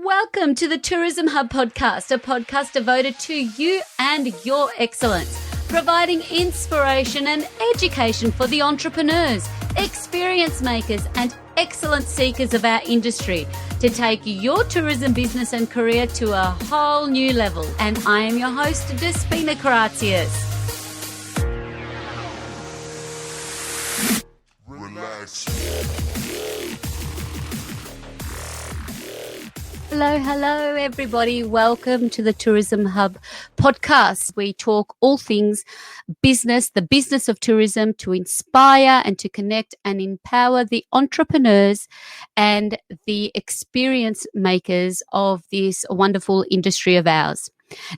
Welcome to the Tourism Hub podcast, a podcast devoted to you and your excellence, providing inspiration and education for the entrepreneurs, experience makers, and excellence seekers of our industry to take your tourism business and career to a whole new level. And I am your host, Despina Karatius. Relax. Hello, everybody. Welcome to the Tourism Hub podcast. We talk all things business, the business of tourism, to inspire and to connect and empower the entrepreneurs and the experience makers of this wonderful industry of ours.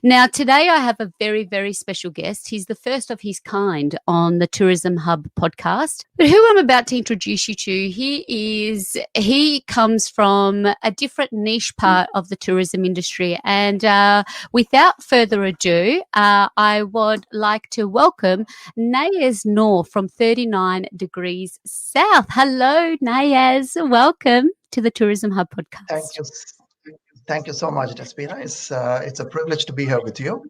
Now, today I have a very, very special guest. He's the first of his kind on the Tourism Hub podcast. But who I'm about to introduce you to, he comes from a different niche part of the tourism industry. And without further ado, I would like to welcome Nayaz Noor from 39 Degrees South. Hello, Nayaz. Welcome to the Tourism Hub podcast. Thank you. Thank you so much, Despina. It's a privilege to be here with you.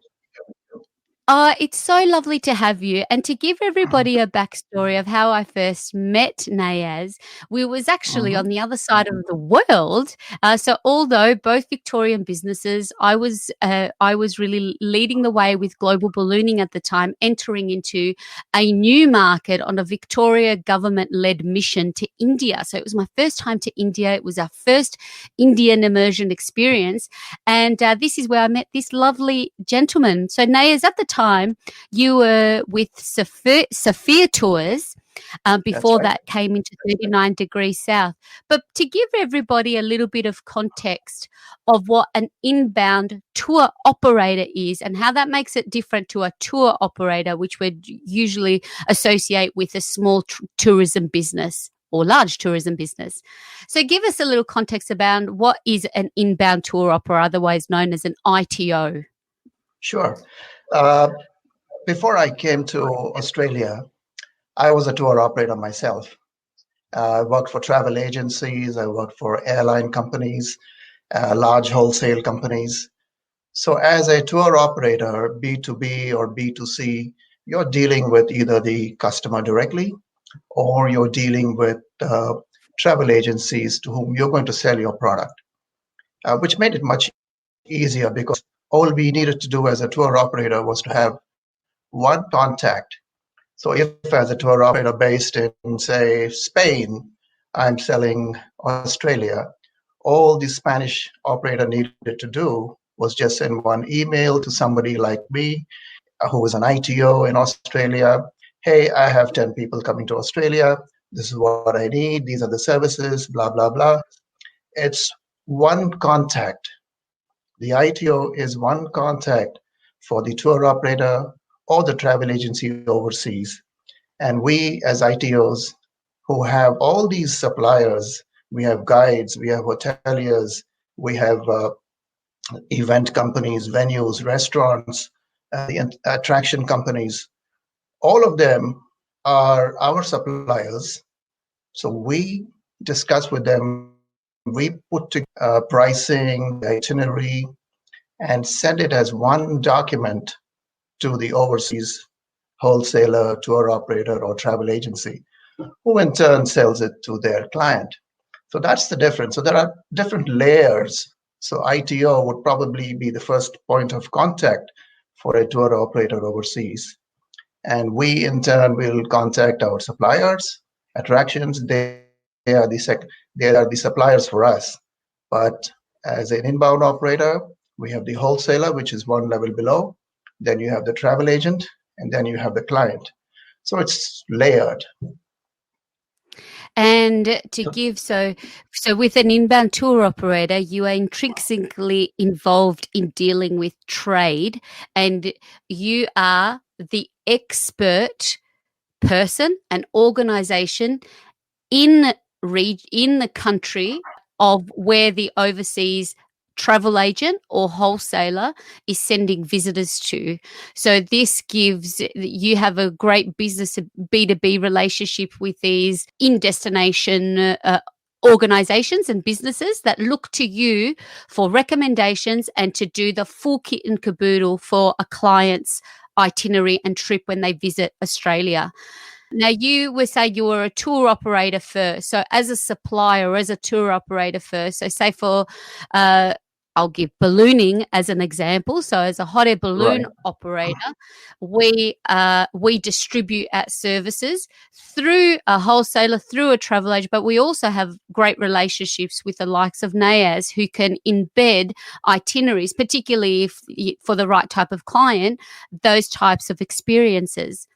It's so lovely to have you. And to give everybody a backstory of how I first met Nayaz, we was actually on the other side of the world. So although both Victorian businesses, I was really leading the way with global ballooning at the time, entering into a new market on a Victoria government-led mission to India. So it was my first time to India. It was our first Indian immersion experience. And this is where I met this lovely gentleman. So Nayaz, at the time, you were with Safir Tours before that came into 39 Degrees South. But to give everybody a little bit of context of what an inbound tour operator is and how that makes it different to a tour operator, which we'd usually associate with a small tourism business or large tourism business. So give us a little context about what is an inbound tour operator, otherwise known as an ITO. Sure. Before I came to Australia, I was a tour operator myself. I worked for travel agencies. I worked for airline companies, large wholesale companies. So as a tour operator, B2B or B2C, you're dealing with either the customer directly or you're dealing with travel agencies to whom you're going to sell your product, which made it much easier because all we needed to do as a tour operator was to have one contact. So if as a tour operator based in, say, Spain, I'm selling Australia, all the Spanish operator needed to do was just send one email to somebody like me, who is an ITO in Australia. Hey, I have 10 people coming to Australia. This is what I need. These are the services, blah, blah, blah. It's one contact. The ITO is one contact for the tour operator or the travel agency overseas. And we as ITOs who have all these suppliers, we have guides, we have hoteliers, we have event companies, venues, restaurants, the attraction companies, all of them are our suppliers. So we discuss with them. We put together pricing, itinerary, and send it as one document to the overseas wholesaler, tour operator, or travel agency, who in turn sells it to their client. So that's the difference. So there are different layers. So ITO would probably be the first point of contact for a tour operator overseas. And we in turn will contact our suppliers, attractions. They are the suppliers for us. But as an inbound operator, we have the wholesaler, which is one level below. Then you have the travel agent, and then you have the client. So it's layered. And to give so with an inbound tour operator, you are intrinsically involved in dealing with trade, and you are the expert person and organization in the country of where the overseas travel agent or wholesaler is sending visitors to. So this gives, you have a great business B2B relationship with these in-destination organizations and businesses that look to you for recommendations and to do the full kit and caboodle for a client's itinerary and trip when they visit Australia. Now, you were saying you were a tour operator first. So, as a supplier, as a tour operator first, so say for, I'll give ballooning as an example. So, as a hot air balloon Right. operator, we distribute our services through a wholesaler, through a travel agent, but we also have great relationships with the likes of Nayaz, who can embed itineraries, particularly if for the right type of client, those types of experiences.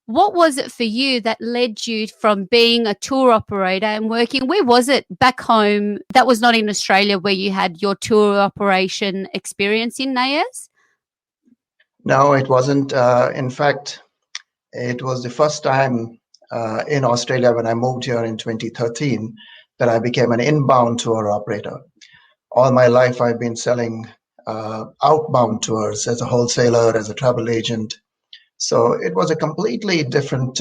What was it for you that led you from being a tour operator and working? Where was it back home? That was not in Australia where you had your tour operation experience in, Nayaz? No, it wasn't. In fact, it was the first time in Australia when I moved here in 2013 that I became an inbound tour operator. All my life, I've been selling outbound tours as a wholesaler, as a travel agent. So it was a completely different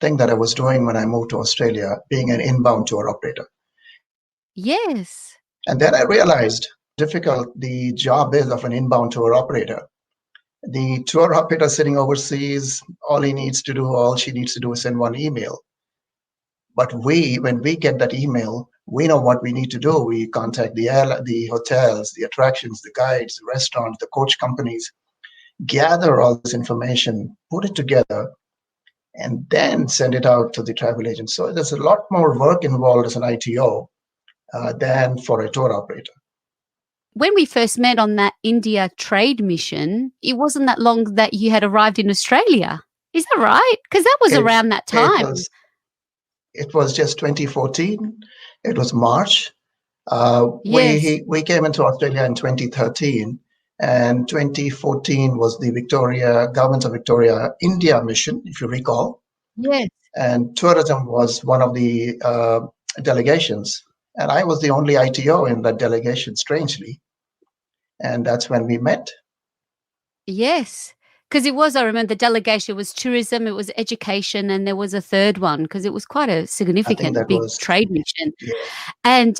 thing that I was doing when I moved to Australia, being an inbound tour operator. Yes. And then I realized how difficult the job is of an inbound tour operator. The tour operator sitting overseas, all she needs to do is send one email. But when we get that email, we know what we need to do. We contact the hotels, the attractions, the guides, the restaurants, the coach companies, gather all this information, put it together, and then send it out to the travel agent. So there's a lot more work involved as an ITO than for a tour operator. When we first met on that India trade mission, it wasn't that long that you had arrived in Australia. Is that right? Because that was around that time. It was just 2014. It was March. Yes. We came into Australia in 2013, and 2014 was the Government of Victoria India mission, if you recall. Yes. And tourism was one of the delegations. And I was the only ITO in that delegation, strangely. And that's when we met. Yes. Because I remember the delegation was tourism, it was education, and there was a third one because it was quite a significant big trade mission. Yeah, and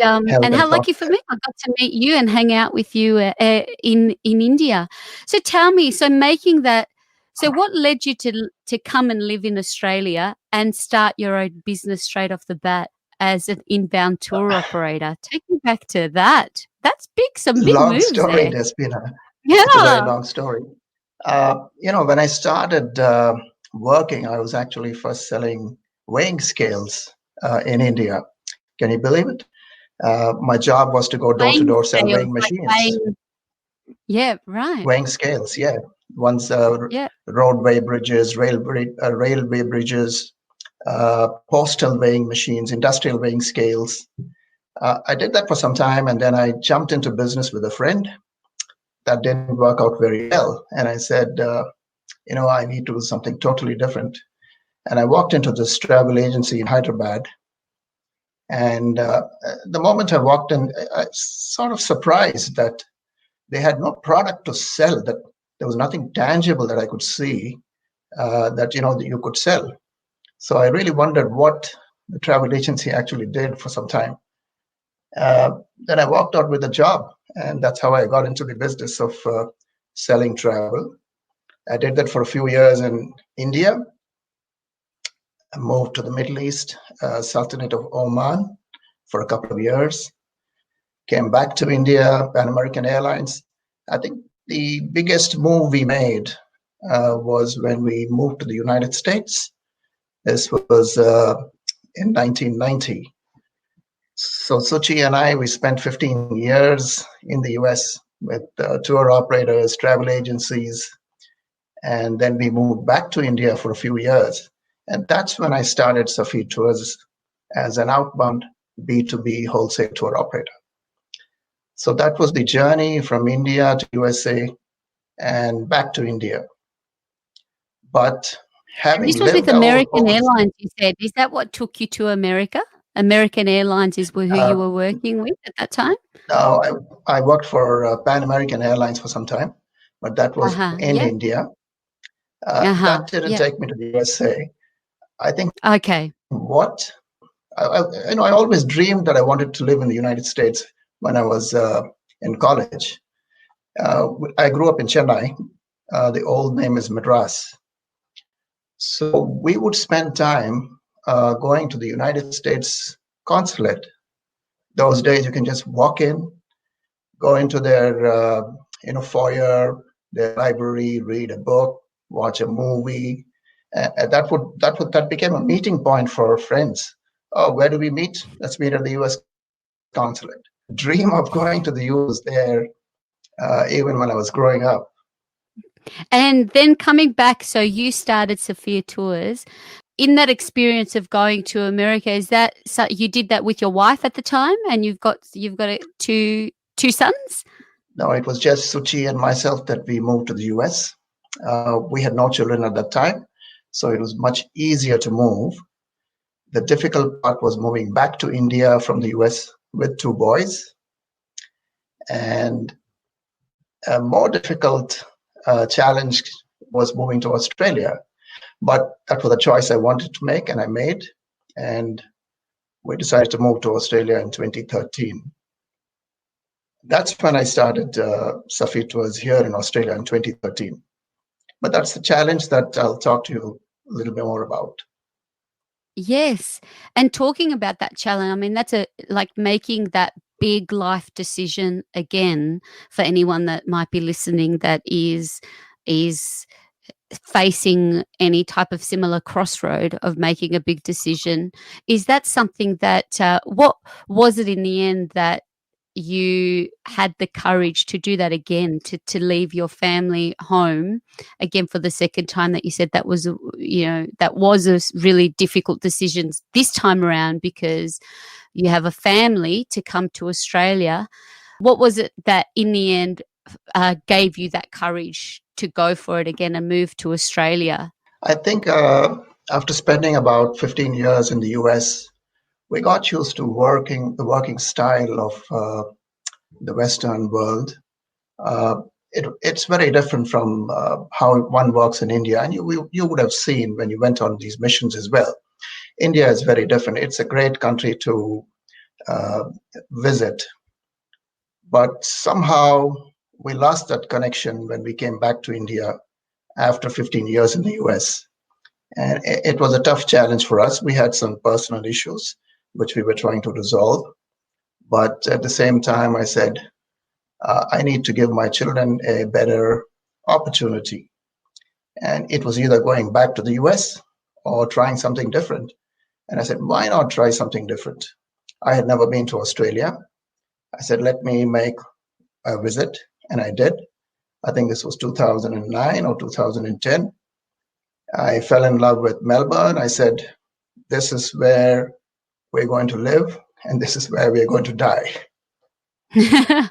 how lucky for me, I got to meet you and hang out with you in India. So tell me, what led you to come and live in Australia and start your own business straight off the bat as an inbound tour operator? Take me back to that. That's big, some big long moves story, there. Despina. Yeah. It's a very long story. When I started working, I was actually first selling weighing scales in India. Can you believe it? My job was to go door to door, sell weighing machines. Yeah, right. Weighing scales, yeah. Once roadway bridges, railway bridges, postal weighing machines, industrial weighing scales. I did that for some time, and then I jumped into business with a friend. That didn't work out very well. And I said, I need to do something totally different. And I walked into this travel agency in Hyderabad. And the moment I walked in, I was sort of surprised that they had no product to sell, that there was nothing tangible that I could see that you could sell. So I really wondered what the travel agency actually did for some time. Then I walked out with a job, and that's how I got into the business of selling travel. I did that for a few years in India. I moved to the Middle East, Sultanate of Oman, for a couple of years. Came back to India, Pan American Airlines. I think the biggest move we made was when we moved to the United States. This was in 1990. So Suchi and I, we spent 15 years in the US with tour operators, travel agencies, and then we moved back to India for a few years. And that's when I started Safir Tours as an outbound B2B wholesale tour operator. So that was the journey from India to USA and back to India. But this was with American Airlines, you said. Is that what took you to America? American Airlines is who you were working with at that time? No, I worked for Pan American Airlines for some time, but that was in India. That didn't take me to the USA. I think what I always dreamed that I wanted to live in the United States when I was in college. I grew up in Chennai. The old name is Madras. So we would spend time going to the United States consulate. Those days, you can just walk in, go into their foyer, their library, read a book, watch a movie. That became a meeting point for friends. Oh, where do we meet? Let's meet at the U.S. consulate. Dream of going to the U.S. there, even when I was growing up. And then coming back, so you started Safir Tours. In that experience of going to America, is that so you did that with your wife at the time, and you've got two sons? No, it was just Suchi and myself that we moved to the US. We had no children at that time, so it was much easier to move. The difficult part was moving back to India from the US with two boys. And a more difficult challenge was moving to Australia. But that was a choice I wanted to make, and I made. And we decided to move to Australia in 2013. That's when I started Safir Tours here in Australia in 2013. But that's the challenge that I'll talk to you a little bit more about. Yes. And talking about that challenge, I mean, that's like making that big life decision again for anyone that might be listening that is facing any type of similar crossroad of making a big decision. Is that something that what was it in the end that you had the courage to do that again, to leave your family home again for the second time? That you said that was a really difficult decision this time around because you have a family to come to Australia. What was it that in the end gave you that courage to go for it again and move to Australia? I think after spending about 15 years in the US, we got used to the working style of the Western world. It's very different from how one works in India. And you would have seen when you went on these missions as well. India is very different. It's a great country to visit. But somehow we lost that connection when we came back to India after 15 years in the US. And it was a tough challenge for us. We had some personal issues, which we were trying to resolve. But at the same time, I said, I need to give my children a better opportunity. And it was either going back to the US or trying something different. And I said, why not try something different? I had never been to Australia. I said, let me make a visit. And I did. I think this was 2009 or 2010. I fell in love with Melbourne. I said, this is where we're going to live, and this is where we're going to die. I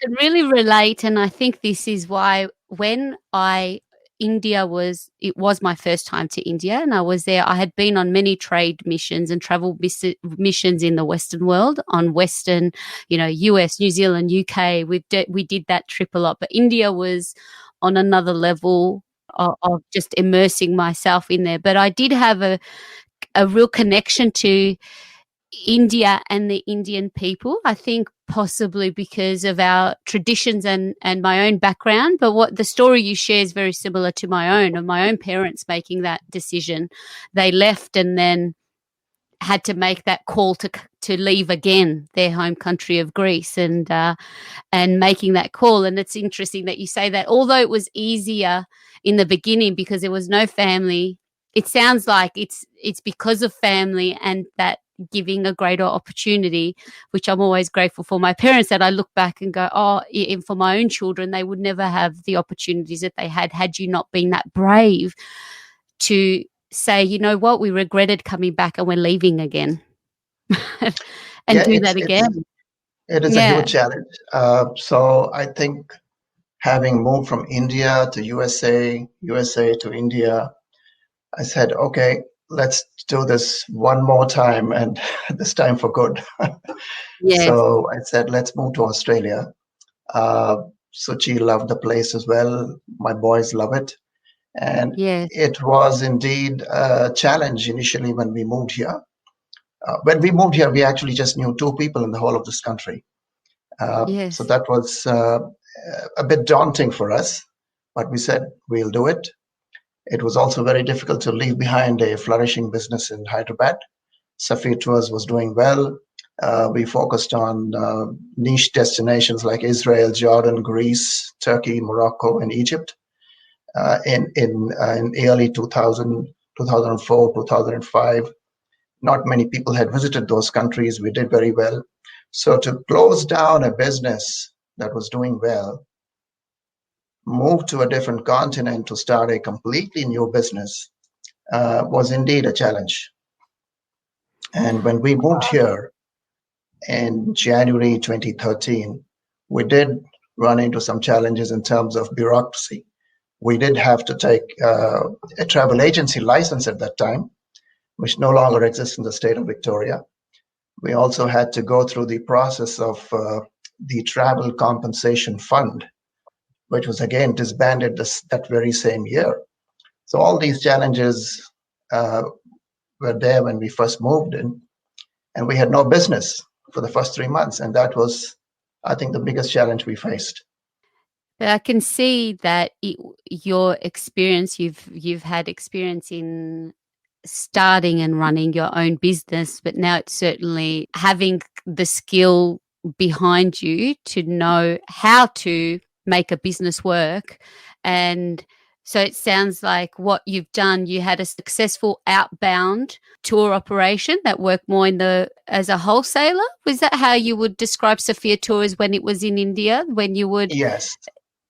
can really relate, and I think this is why when it was my first time to India, and I was there. I had been on many trade missions and travel missions in the Western world, on Western, US, New Zealand, UK. We did that trip a lot, but India was on another level of just immersing myself in there. But I did have a real connection to India and the Indian people, I think possibly because of our traditions and my own background. But what the story you share is very similar to my own, of my own parents making that decision. They left and then had to make that call to leave again their home country of Greece, and making that call. And it's interesting that you say that, although it was easier in the beginning because there was no family, it sounds like it's because of family and that giving a greater opportunity, which I'm always grateful for my parents, that I look back and go, and for my own children, they would never have the opportunities that they had you not been that brave to say, you know what, we regretted coming back and we're leaving again. And do that again. It is a huge challenge. So I think having moved from India to USA to India, I said, okay, let's do this one more time, and this time for good. Yes. So I said, let's move to Australia. Suchi loved the place as well. My boys love it. And Yes. it was indeed a challenge initially when we moved here. When we moved here, we actually just knew two people in the whole of this country. So Yes. that was a bit daunting for us, but we said we'll do it. It was also very difficult to leave behind a flourishing business in Hyderabad. Safir Tours was doing well. We focused on niche destinations like Israel, Jordan, Greece, Turkey, Morocco, and Egypt. In early 2000, 2004, 2005, not many people had visited those countries. We did very well. So to close down a business that was doing well, move to a different continent to start a completely new business was indeed a challenge. And when we moved here in January 2013, we did run into some challenges in terms of bureaucracy. We did have to take a travel agency license at that time, which no longer exists in the state of Victoria. We also had to go through the process of the Travel Compensation Fund, which was again disbanded that very same year. So all these challenges were there when we first moved in, and we had no business for the first 3 months. And that was, I think, the biggest challenge we faced. But I can see that your experience, you've had experience in starting and running your own business, but now it's certainly having the skill behind you to know how to make a business work. And so it sounds like what you've done, you had a successful outbound tour operation that worked more as a wholesaler. Was that how you would describe Safir Tours when it was in India? When you would, Yes,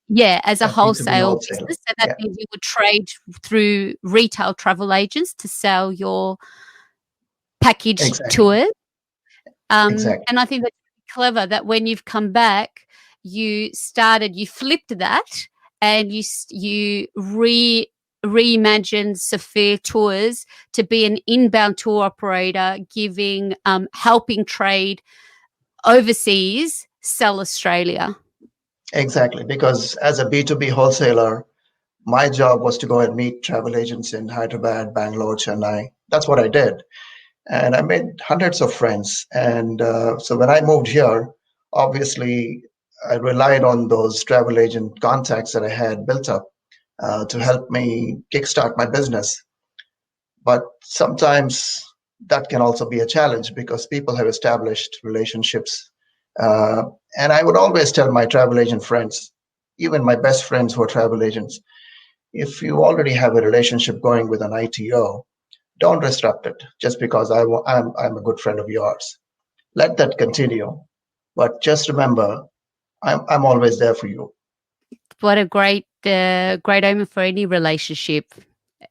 yeah, as a a B2B wholesale wholesaler. business, and that Yeah, means you would trade through retail travel agents to sell your packaged exactly. tours. Exactly. And I think that's clever that when you've come back, you flipped that, and you reimagined Safir Tours to be an inbound tour operator, giving helping trade overseas sell Australia. Exactly. Because as a B2B wholesaler, my job was to go and meet travel agents in Hyderabad, Bangalore, Chennai. That's what I did. And I made hundreds of friends. And so when I moved here, obviously, I relied on those travel agent contacts that I had built up to help me kickstart my business. But sometimes that can also be a challenge because people have established relationships. Uh, and I would always tell my travel agent friends, even my best friends who are travel agents, if you already have a relationship going with an ITO, don't disrupt it just because I'm a good friend of yours. Let that continue. But just remember, I'm always there for you. What a great omen for any relationship,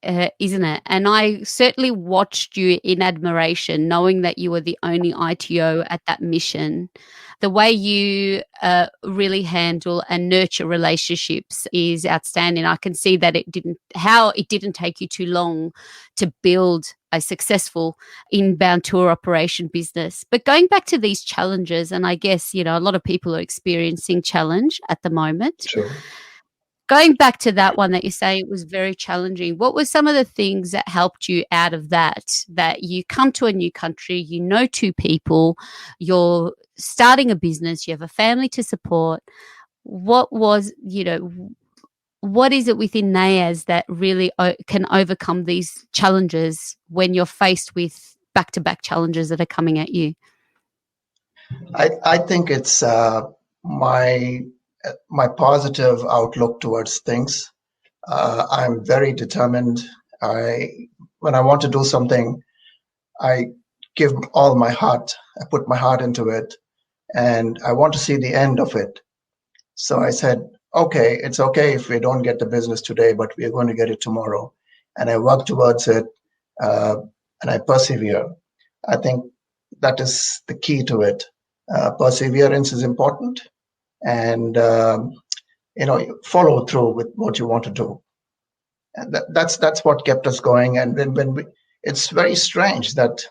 isn't it? And I certainly watched you in admiration, knowing that you were the only ITO at that mission. The way you really handle and nurture relationships is outstanding. I can see that it didn't take you too long to build a successful inbound tour operation business. But going back to these challenges, and I guess, a lot of people are experiencing challenge at the moment. True. Going back to that one that you say it was very challenging, what were some of the things that helped you out of that? That you come to a new country, you know two people, you're starting a business, you have a family to support. What is it within Nayaz that really can overcome these challenges when you're faced with back-to-back challenges that are coming at you? I think it's my positive outlook towards things. I'm very determined. When I want to do something, I give all my heart. I put my heart into it, and I want to see the end of it. So I said, okay, it's okay if we don't get the business today, but we're going to get it tomorrow. And I work towards it, uh, and I persevere. I think that is the key to it. Perseverance is important, and follow through with what you want to do. And that's what kept us going. And it's very strange that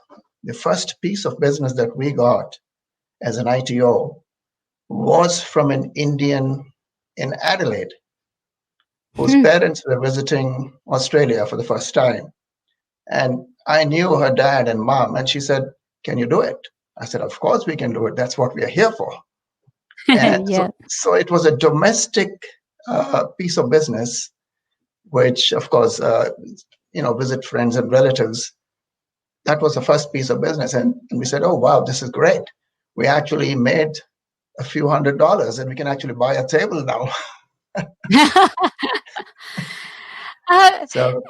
the first piece of business that we got as an ITO was from an Indian in Adelaide. whose parents were visiting Australia for the first time. And I knew her dad and mom, and she said, "Can you do it?" I said, "Of course we can do it. That's what we are here for." And Yeah. so it was a domestic piece of business, which, of course, visit friends and relatives. That was the first piece of business. And we said, "Oh, wow, this is great. We actually made a few $100s and we can actually buy a table now." Uh, So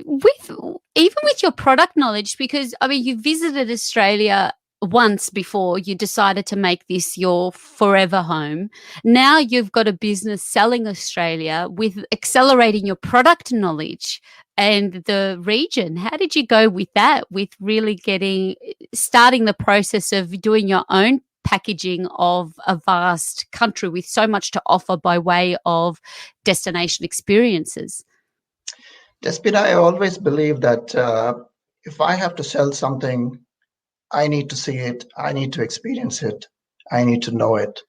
with even with your product knowledge, because I mean, you visited Australia once before you decided to make this your forever home. Now you've got a business selling Australia with accelerating your product knowledge and the region. How did you go with that, with really starting the process of doing your own packaging of a vast country with so much to offer by way of destination experiences? Despina, I always believe that if I have to sell something, I need to see it, I need to experience it, I need to know it.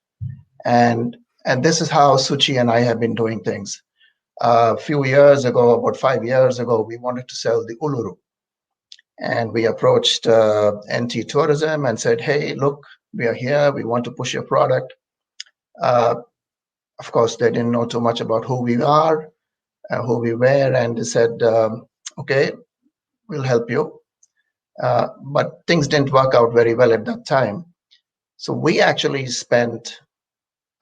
And this is how Suchi and I have been doing things. A few years ago, about 5 years ago, we wanted to sell the Uluru. And we approached NT Tourism and said, "Hey, look, we are here. We want to push your product." Of course, they didn't know too much about who we are, who we were, and they said, "Okay, we'll help you." But things didn't work out very well at that time. So we actually spent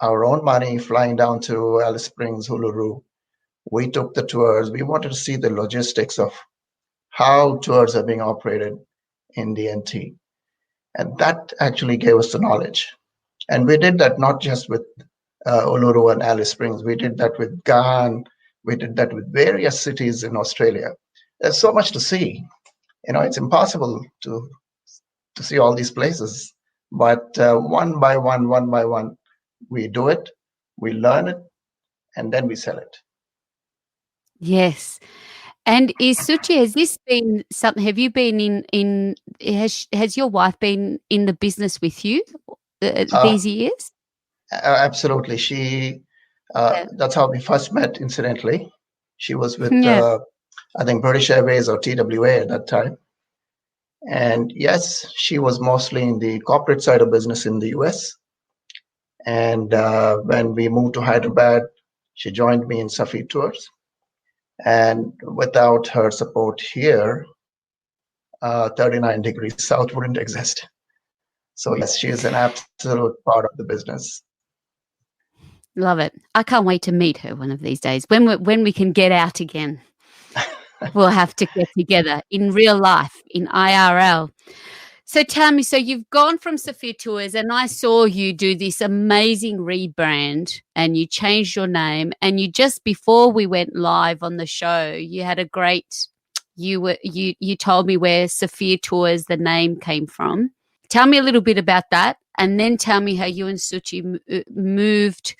our own money flying down to Alice Springs, Uluru. We took the tours. We wanted to see the logistics of how tours are being operated in the NT. And that actually gave us the knowledge. And we did that not just with Uluru and Alice Springs. We did that with Gan. We did that with various cities in Australia. There's so much to see. It's impossible to see all these places. But one by one, we do it, we learn it, and then we sell it. Yes. And is Suchi, has this been something, have you been has your wife been in the business with you these years? Absolutely. That's how we first met, incidentally. She was with, Yeah. I think, British Airways or TWA at that time. And yes, she was mostly in the corporate side of business in the US. And when we moved to Hyderabad, she joined me in Safir Tours. And without her support here, 39 degrees south wouldn't exist. So yes, she is an absolute part of the business. Love it. I can't wait to meet her one of these days. When we can get out again, we'll have to get together in real life, in IRL. So tell me, so you've gone from Safir Tours, and I saw you do this amazing rebrand, and you changed your name, and you just before we went live on the show, you had a great. You told me where Safir Tours, the name, came from. Tell me a little bit about that, and then tell me how you and Suchi moved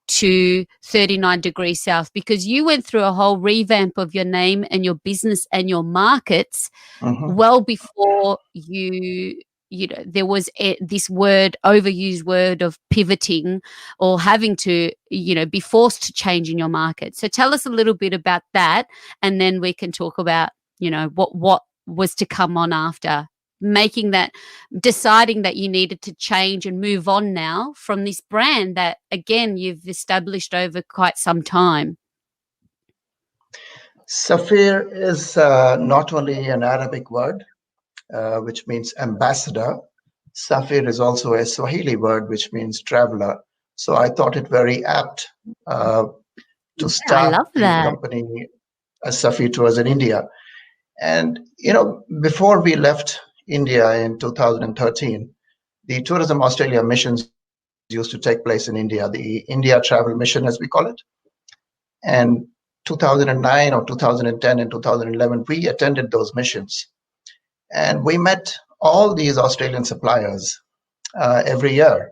to 39 degrees south, because you went through a whole revamp of your name and your business and your markets well before there was this overused word of pivoting or having to, be forced to change in your market. So tell us a little bit about that, and then we can talk about, what was to come on after deciding that you needed to change and move on now from this brand that, again, you've established over quite some time. Safir is not only an Arabic word, which means ambassador. Safir is also a Swahili word, which means traveler. So I thought it very apt to start the company as Safir Tours in India. And, before we left India in 2013, the Tourism Australia missions used to take place in India, the India Travel Mission, as we call it. And 2009 or 2010 and 2011, we attended those missions. And we met all these Australian suppliers every year.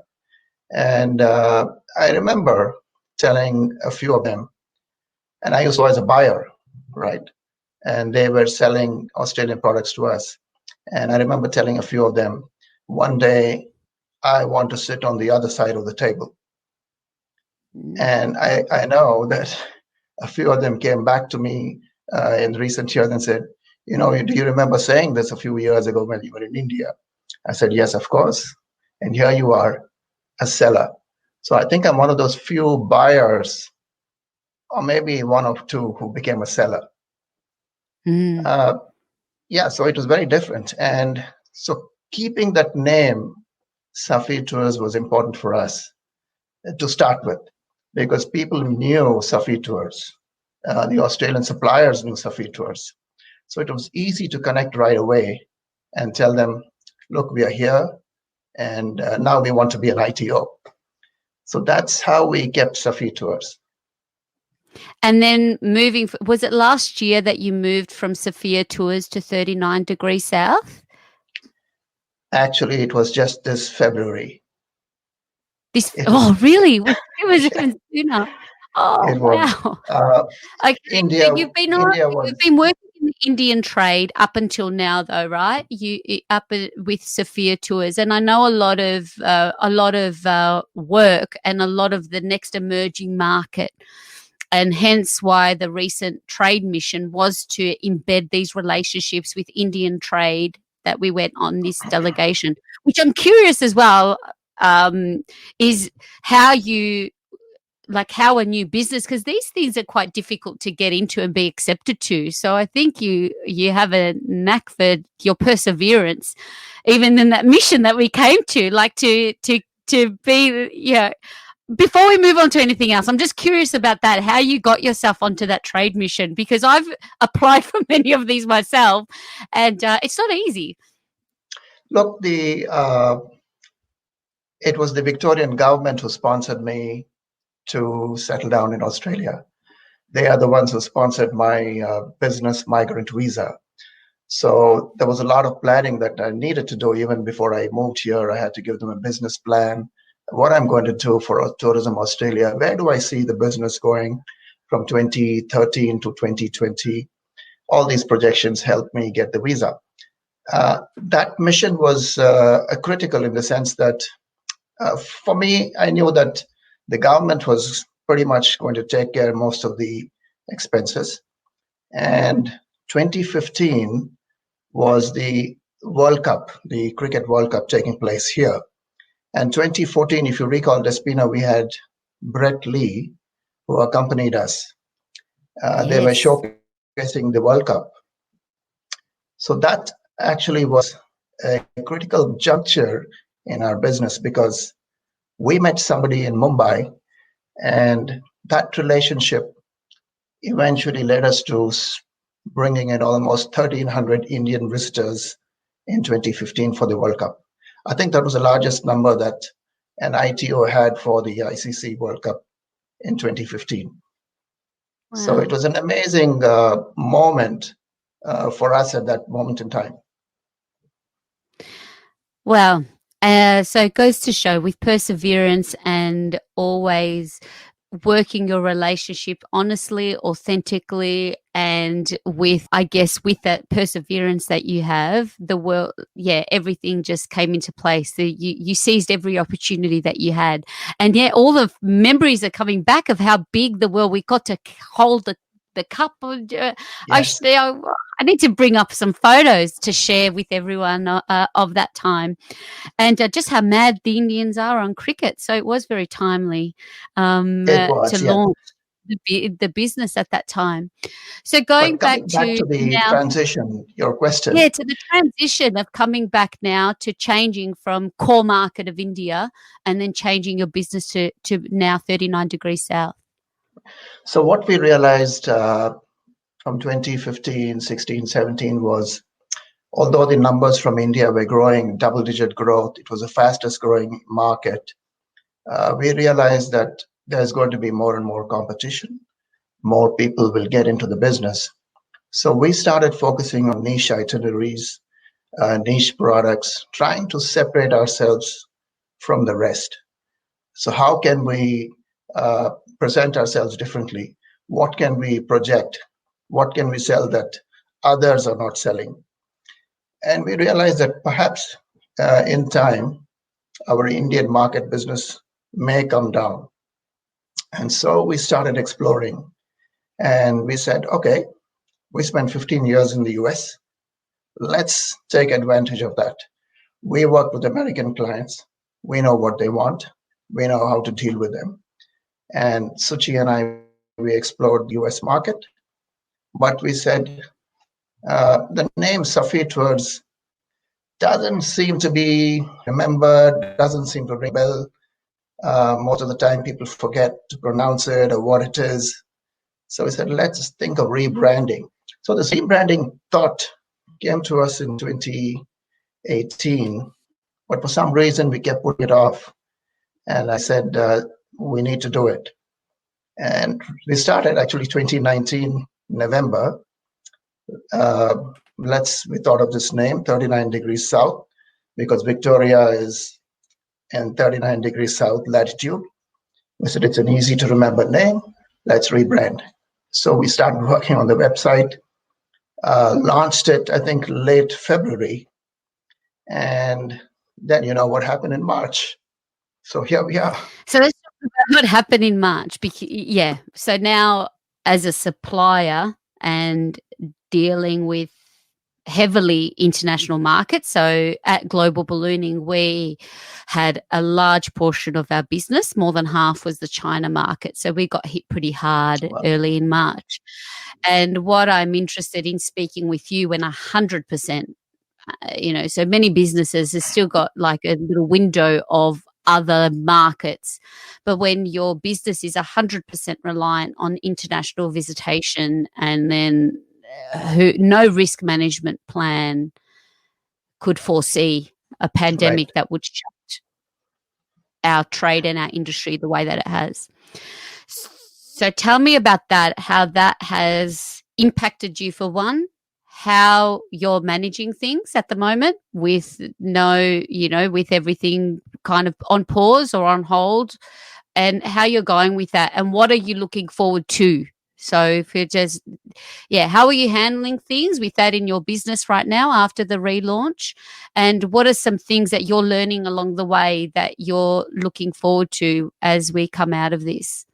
And I remember telling a few of them, and I also as a buyer, right? And they were selling Australian products to us. And I remember telling a few of them, one day I want to sit on the other side of the table. Mm. And I know that a few of them came back to me in recent years and said, do you remember saying this a few years ago when you were in India? I said, yes, of course. And here you are, a seller. So I think I'm one of those few buyers, or maybe one or two, who became a seller. Mm. Uh, yeah, so it was very different. And so keeping that name, Safir Tours, was important for us to start with, because people knew Safir Tours. The Australian suppliers knew Safir Tours. So it was easy to connect right away and tell them, look, we are here, and now we want to be an ITO. So that's how we kept Safir Tours. And then was it last year that you moved from Safir Tours to 39 Degrees South? Actually, it was just this February. Really? It was even sooner. Oh, It was. wow. Uh, Okay, India. so you've India been was. working in the Indian trade up until now, though, right? With Safir Tours, and I know a lot of work and a lot of the next emerging market, and hence why the recent trade mission was to embed these relationships with Indian trade that we went on this delegation. Which I'm curious as well, is how a new business, because these things are quite difficult to get into and be accepted to. So I think you have a knack for your perseverance, even in that mission that we came to, like to be, before we move on to anything else, I'm just curious about that, how you got yourself onto that trade mission, because I've applied for many of these myself, and it's not easy. Look, it was the Victorian government who sponsored me to settle down in Australia. They are the ones who sponsored my business migrant visa. So there was a lot of planning that I needed to do even before I moved here. I had to give them a business plan, what I'm going to do for Tourism Australia. Where do I see the business going from 2013 to 2020? All these projections helped me get the visa. That mission was critical in the sense that for me, I knew that the government was pretty much going to take care of most of the expenses. And 2015 was the World Cup, the Cricket World Cup taking place here. And 2014, if you recall, Despina, we had Brett Lee, who accompanied us. They were Yes. showcasing the World Cup. So that actually was a critical juncture in our business, because we met somebody in Mumbai, and that relationship eventually led us to bringing in almost 1,300 Indian visitors in 2015 for the World Cup. I think that was the largest number that an ITO had for the ICC World Cup in 2015. Wow. So it was an amazing moment for us at that moment in time. Well, so it goes to show, with perseverance and always working your relationship honestly, authentically, and with that perseverance that you have, the world, everything just came into place. You seized every opportunity that you had. And all the memories are coming back of how big the world, we got to hold the cup. Yes. I need to bring up some photos to share with everyone of that time, and just how mad the Indians are on cricket. So it was very timely It was, to launch the business at that time. So going But back coming back to to the now, transition, your question. to the transition of coming back now to changing from core market of India and then changing your business to now 39 Degrees South. So what we realized from 2015, 16, 17 was, although the numbers from India were growing, double-digit growth, it was the fastest growing market. We realized that there's going to be more and more competition. More people will get into the business. So we started focusing on niche itineraries, niche products, trying to separate ourselves from the rest. So how can we present ourselves differently? What can we project? What can we sell that others are not selling? And we realized that perhaps in time, our Indian market business may come down. And so we started exploring, and we said, okay, we spent 15 years in the US. Let's take advantage of that. We work with American clients. We know what they want. We know how to deal with them. And Suchi and I, we explored the US market, but we said the name Safir Tours doesn't seem to be remembered, doesn't seem to ring a bell. Most of the time, people forget to pronounce it or what it is. So we said, let's think of rebranding. So this rebranding thought came to us in 2018, but for some reason, we kept putting it off. And I said, we need to do it. And we started actually 2019, November. We thought of this name, 39 degrees south, because Victoria is in 39 degrees south latitude. We said it's an easy to remember name. Let's rebrand. So we started working on the website, launched it, I think, late February. And then you know what happened in March. So here we are. So let's talk about what happened in March. Yeah. So now, as a supplier and dealing with heavily international markets, so at Global Ballooning, we had a large portion of our business, more than half was the China market. So we got hit pretty hard early in March. And what I'm interested in speaking with you when 100%, so many businesses have still got like a little window of other markets, but when your business is 100% reliant on international visitation, and then no risk management plan could foresee a pandemic that would shut our trade and our industry the way that it has. So tell me about that, how that has impacted you, for one, how you're managing things at the moment with with everything kind of on pause or on hold, and how you're going with that, and what are you looking forward to? So if you're just, how are you handling things with that in your business right now after the relaunch? And what are some things that you're learning along the way that you're looking forward to as we come out of this?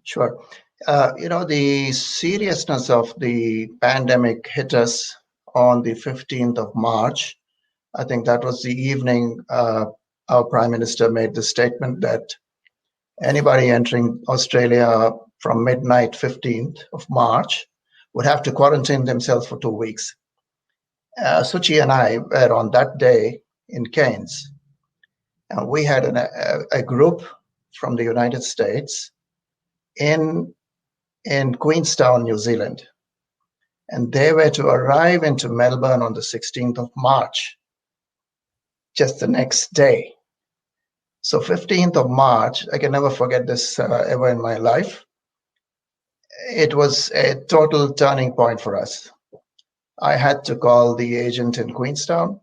Sure. The seriousness of the pandemic hit us on the 15th of March. I think that was the evening our Prime Minister made the statement that anybody entering Australia from midnight 15th of March would have to quarantine themselves for 2 weeks. Suchi and I were on that day in Cairns, and we had a group from the United States in Queenstown, New Zealand. And they were to arrive into Melbourne on the 16th of March, just the next day. So 15th of March, I can never forget this ever in my life. It was a total turning point for us. I had to call the agent in Queenstown.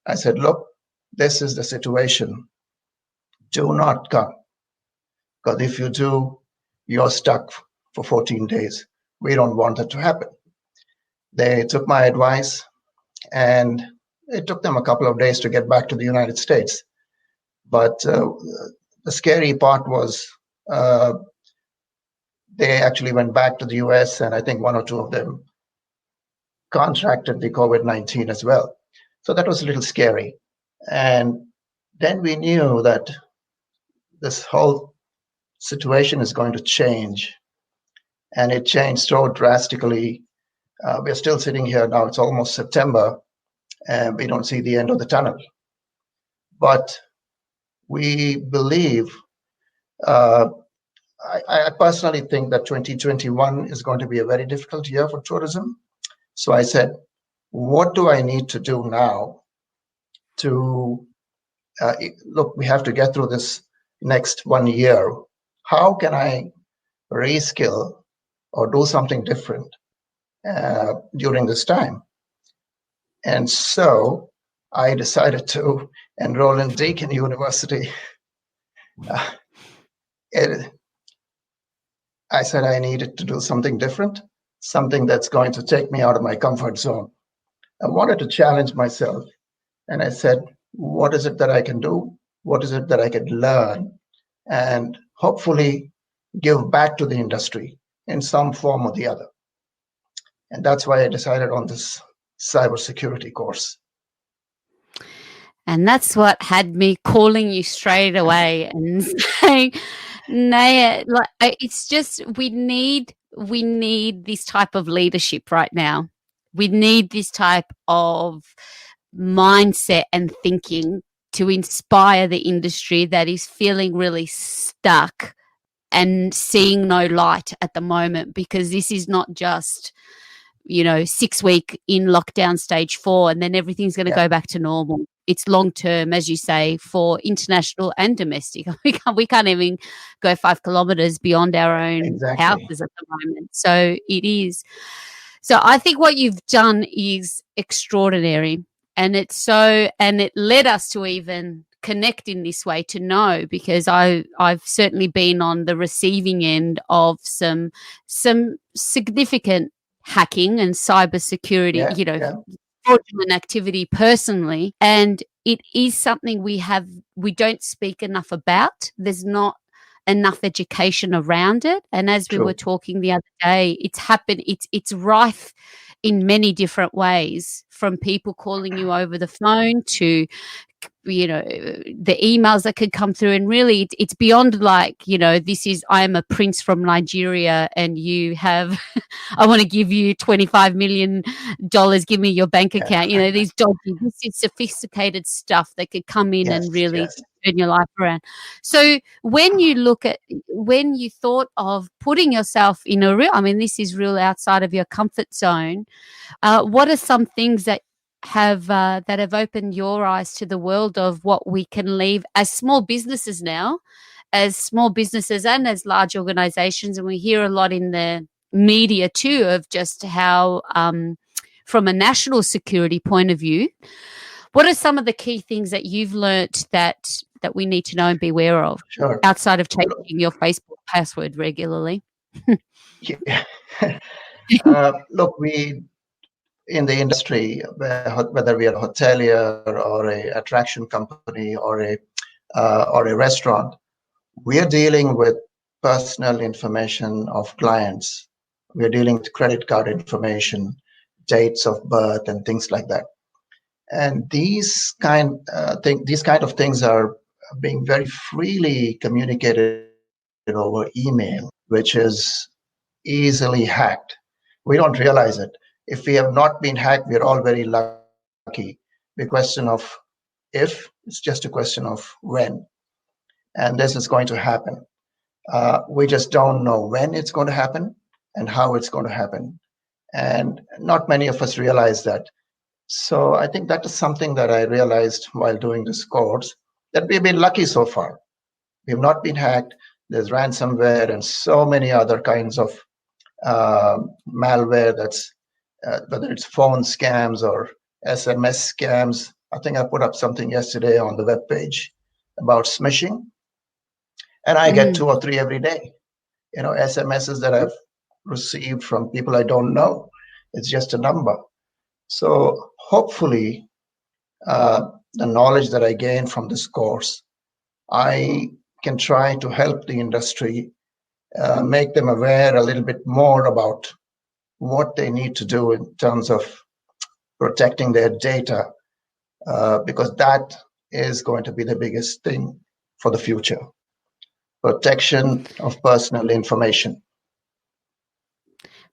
I said, look, this is the situation. Do not come. Because if you do, you're stuck for 14 days. We don't want that to happen. They took my advice, and it took them a couple of days to get back to the United States. But the scary part was they actually went back to the US, and I think one or two of them contracted the COVID-19 as well. So that was a little scary. And then we knew that this whole situation is going to change. And it changed so drastically. We're still sitting here now, it's almost September, and we don't see the end of the tunnel. But we believe, I personally think that 2021 is going to be a very difficult year for tourism. So I said, what do I need to do now to, look, we have to get through this next 1 year. How can I reskill or do something different during this time? And so I decided to enroll in Deakin University. I said I needed to do something different, something that's going to take me out of my comfort zone. I wanted to challenge myself. And I said, what is it that I can do? What is it that I can learn? And hopefully give back to the industry in some form or the other. And that's why I decided on this cybersecurity course. And that's what had me calling you straight away and saying, Naya, it's just we need this type of leadership right now. We need this type of mindset and thinking to inspire the industry that is feeling really stuck and seeing no light at the moment, because this is not just 6-week in lockdown stage 4 and then everything's going to go back to normal. It's long term, as you say, for international and domestic. We can't even go 5 kilometers beyond our own houses at the moment. So it is. So I think what you've done is extraordinary, and it led us to even connect in this way, to know, because I've certainly been on the receiving end of some significant hacking and cybersecurity, fraudulent activity personally, and it is something we don't speak enough about. There's not enough education around it, and as we were talking the other day, it's rife in many different ways, from people calling you over the phone to the emails that could come through, and really it's beyond this is, I am a prince from Nigeria and you have I want to give you $25 million, give me your bank account. These dodgy, this is sophisticated stuff that could come in and really turn your life around. So when you thought of putting yourself in this is real outside of your comfort zone, what are some things that have opened your eyes to the world of what we can leave as small businesses now, as small businesses and as large organizations? And we hear a lot in the media too of just how, from a national security point of view, what are some of the key things that you've learnt that we need to know and be aware of, outside of changing your Facebook password regularly? Look, we in the industry, whether we are a hotelier or a attraction company or a restaurant, we are dealing with personal information of clients. We are dealing with credit card information, dates of birth, and things like that. And these kind of things are being very freely communicated over email, which is easily hacked. We don't realize it. If we have not been hacked, we're all very lucky. The question of if, it's just a question of when. And this is going to happen. We just don't know when it's going to happen and how it's going to happen. And not many of us realize that. So I think that is something that I realized while doing this course, that we've been lucky so far. We've not been hacked. There's ransomware and so many other kinds of malware that's whether it's phone scams or SMS scams. I think I put up something yesterday on the webpage about smishing, and I get 2 or 3 every day. SMSs that I've received from people I don't know. It's just a number. So hopefully, the knowledge that I gain from this course, I can try to help the industry, make them aware a little bit more about what they need to do in terms of protecting their data, because that is going to be the biggest thing for the future. Protection of personal information.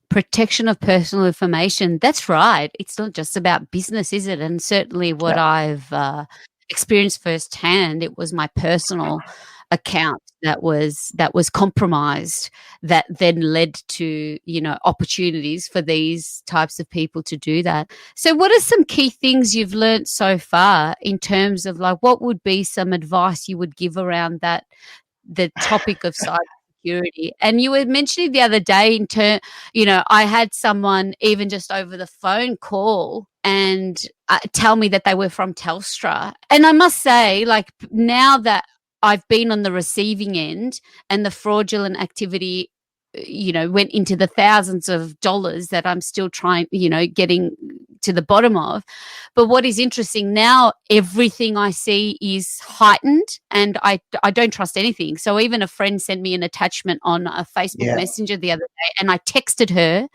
Protection of personal information. That's right. It's not just about business, is it? And certainly what I've experienced firsthand, it was my personal account that was compromised, that then led to opportunities for these types of people to do that. So what are some key things you've learned so far in terms of what would be some advice you would give around that, the topic of cybersecurity? And you were mentioning the other day I had someone even just over the phone call and tell me that they were from Telstra. And I must say, now that I've been on the receiving end and the fraudulent activity, went into the thousands of dollars that I'm still trying, getting to the bottom of. But what is interesting now, everything I see is heightened, and I don't trust anything. So even a friend sent me an attachment on a Facebook Yeah. Messenger the other day, and I texted her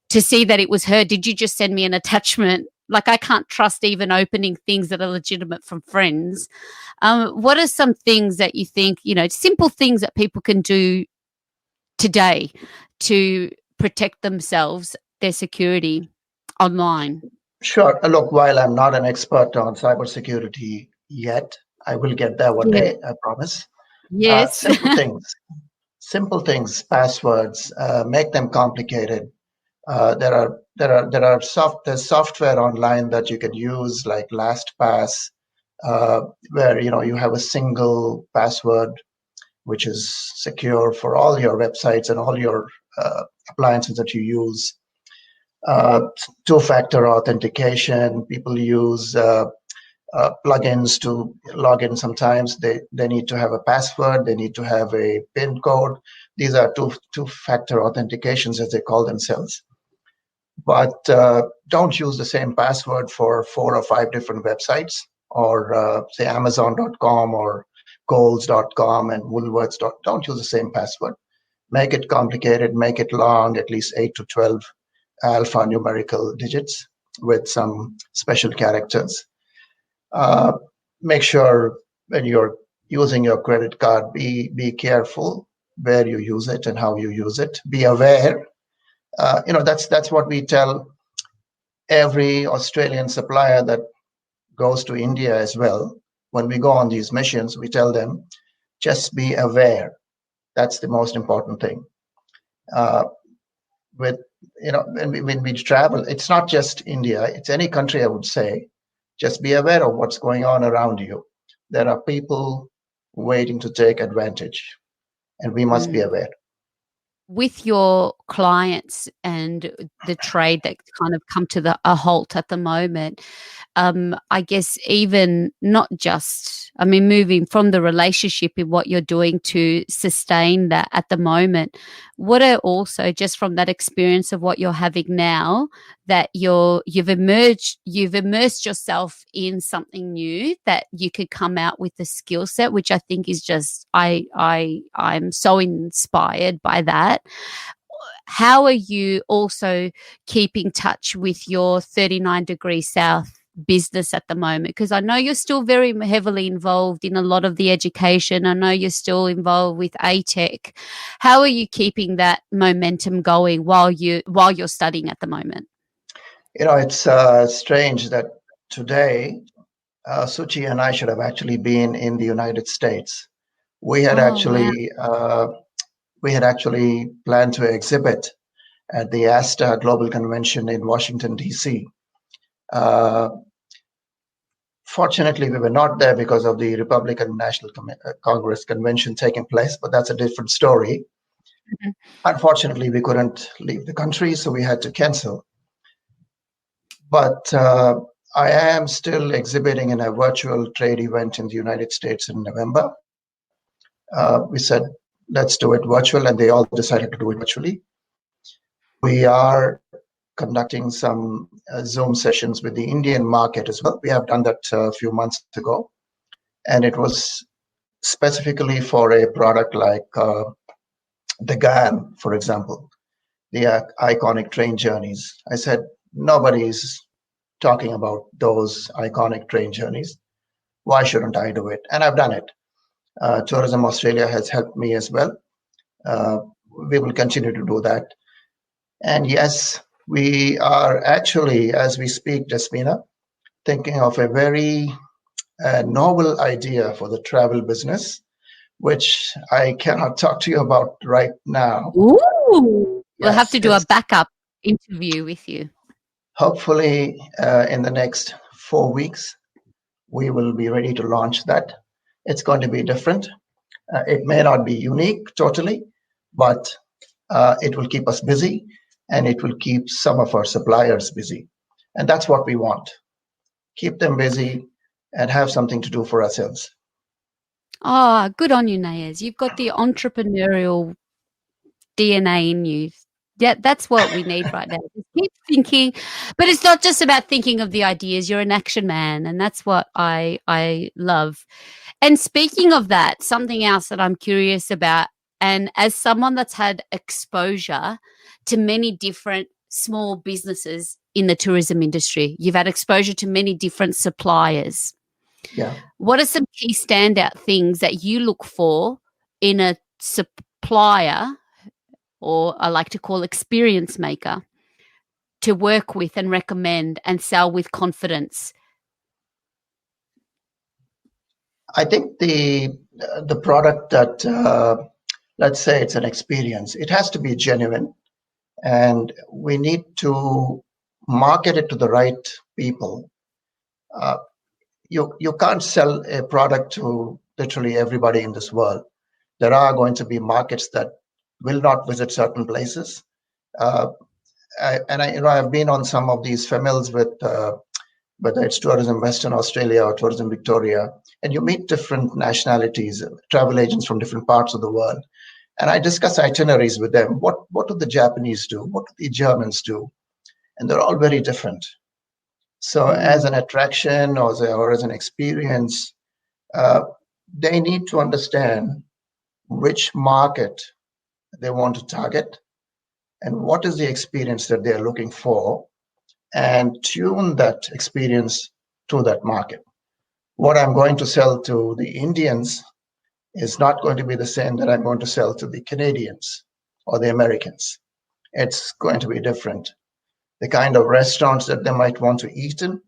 to see that it was her. Did you just send me an attachment? Like, I can't trust even opening things that are legitimate from friends. What are some things that you think, simple things that people can do today to protect themselves, their security online? Sure. Look, while I'm not an expert on cybersecurity yet, I will get there one Yeah. day, I promise. Yes. Simple things, passwords, make them complicated. There's software online that you can use like LastPass, where you have a single password which is secure for all your websites and all your appliances that you use. Uh, Two-factor authentication. People use plugins to log in. Sometimes they need to have a password. They need to have a PIN code. These are two-factor authentications, as they call themselves. But don't use the same password for 4 or 5 different websites, or say Amazon.com or Coles.com and Woolworths. Don't use the same password. Make it complicated. Make it long, at least 8 to 12 alphanumerical digits with some special characters. Make sure when you're using your credit card, be careful where you use it and how you use it. Be aware. That's what we tell every Australian supplier that goes to India as well. When we go on these missions, we tell them, just be aware. That's the most important thing. When we travel, it's not just India, it's any country, I would say. Just be aware of what's going on around you. There are people waiting to take advantage, and we must be aware. With your clients and the trade that's kind of come to a halt at the moment, I guess even not just, moving from the relationship in what you're doing to sustain that at the moment, what are also, just from that experience of what you're having now, that you've immersed yourself in something new, that you could come out with the skill set, which I think is just, I'm so inspired by that. How are you also keeping touch with your 39 Degrees South business at the moment? Because I know you're still very heavily involved in a lot of the education. I know you're still involved with ATech. How are you keeping that momentum going while you're studying at the moment? It's strange that today Suchi and I should have actually been in the United States. We had Oh, wow. actually planned to exhibit at the ASTA Global Convention in Washington, D.C. Fortunately, we were not there because of the Republican National Congress convention taking place, but that's a different story. Mm-hmm. Unfortunately, we couldn't leave the country, so we had to cancel. But I am still exhibiting in a virtual trade event in the United States in November. We said, let's do it virtual, and they all decided to do it virtually. We are conducting some Zoom sessions with the Indian market as well. We have done that a few months ago, and it was specifically for a product like the GAN, for example, the iconic train journeys. I said, nobody's talking about those iconic train journeys. Why shouldn't I do it? And I've done it. Tourism Australia has helped me as well. We will continue to do that. And yes, we are actually, as we speak, Jasmina, thinking of a very novel idea for the travel business, which I cannot talk to you about right now. Ooh. We'll have Yes, to do a backup interview with you. hopefully in the next 4 weeks, we will be ready to launch that. It's going to be different. It may not be unique totally, but it will keep us busy, and it will keep some of our suppliers busy. And that's what we want. Keep them busy and have something to do for ourselves. Oh, good on you, Nayaz. You've got the entrepreneurial DNA in you. Yeah, that's what we need right now. Just keep thinking, but it's not just about thinking of the ideas. You're an action man, and that's what I love. And speaking of that, something else that I'm curious about, and as someone that's had exposure to many different small businesses in the tourism industry, you've had exposure to many different suppliers. Yeah. What are some key standout things that you look for in a supplier, or I like to call experience maker, to work with and recommend and sell with confidence? I think the product that let's say it's an experience, it has to be genuine, and we need to market it to the right people. Uh, you can't sell a product to literally everybody in this world. There are going to be markets that will not visit certain places. Uh, I've been on some of these FEMILs with whether it's Tourism Western Australia or Tourism Victoria, and you meet different nationalities, travel agents from different parts of the world. And I discuss itineraries with them. What do the Japanese do? What do the Germans do? And they're all very different. So as an attraction or as an experience, uh, they need to understand which market they want to target and what is the experience that they're looking for, and tune that experience to that market. What I'm going to sell to the Indians is not going to be the same that I'm going to sell to the Canadians or the Americans. It's going to be different. The kind of restaurants that they might want to eat in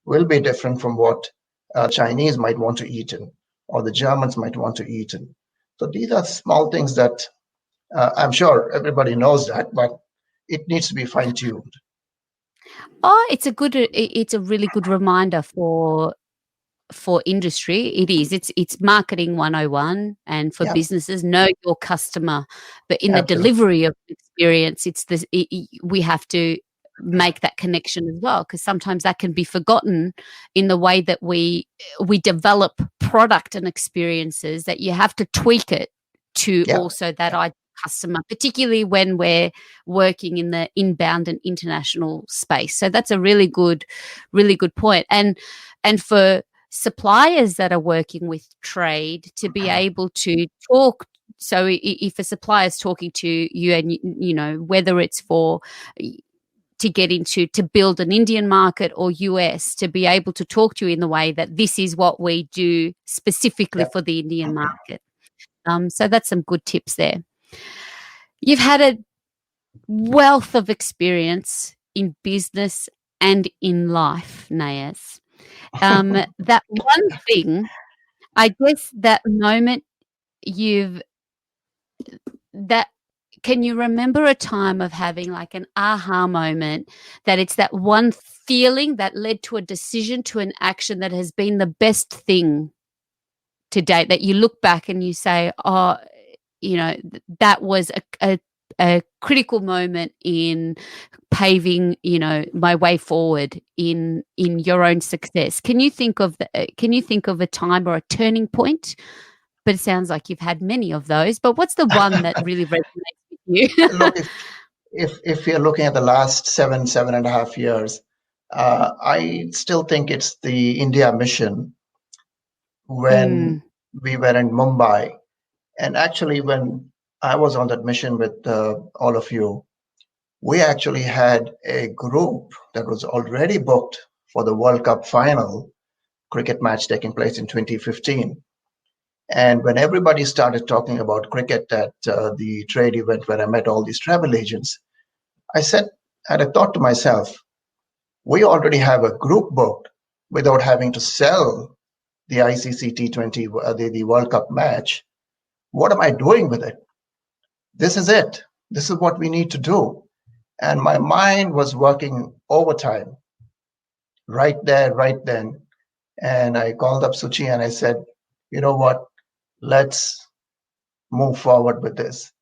will be different from what Chinese might want to eat in, or the Germans might want to eat in. So these are small things that I'm sure everybody knows that, but it needs to be fine-tuned. Oh, it's a really good reminder for industry. It is. It's marketing 101, and for Yeah, businesses, know your customer. But in the absolutely. delivery of experience, we have to make that connection as well, because sometimes that can be forgotten in the way that we develop product and experiences, that you have to tweak it to Yeah, also that yeah, ideal customer, particularly when we're working in the inbound and international space. So that's a really good point. And for suppliers that are working with trade to be able to talk, so if a supplier is talking to you, and you know, whether it's for to get into to build an Indian market or US, to be able to talk to you in the way that this is what we do specifically yeah. for the Indian market. So that's some good tips there. You've had a wealth of experience in business and in life, Nayaz. That one thing, I guess, that moment you've that can you remember a time of having like an aha moment, that it's that one feeling that led to a decision, to an action that has been the best thing to date, that you look back and you say, oh, you know, that was a critical moment in paving, you know, my way forward in your own success? Can you think of can you think of a time or a turning point? But it sounds like you've had many of those. But what's the one that really resonates with you? Look, if you're looking at the last 7.5 years, I still think it's the India mission when Mm, we were in Mumbai. And actually, when I was on that mission with all of you, we actually had a group that was already booked for the World Cup final cricket match taking place in 2015. And when everybody started talking about cricket at the trade event where I met all these travel agents, I said, I had a thought to myself, we already have a group booked without having to sell the ICC T20, the World Cup match. What am I doing with it? This is it. This is what we need to do. And my mind was working overtime right there, right then. And I called up Suchi and I said, you know what? Let's move forward with this.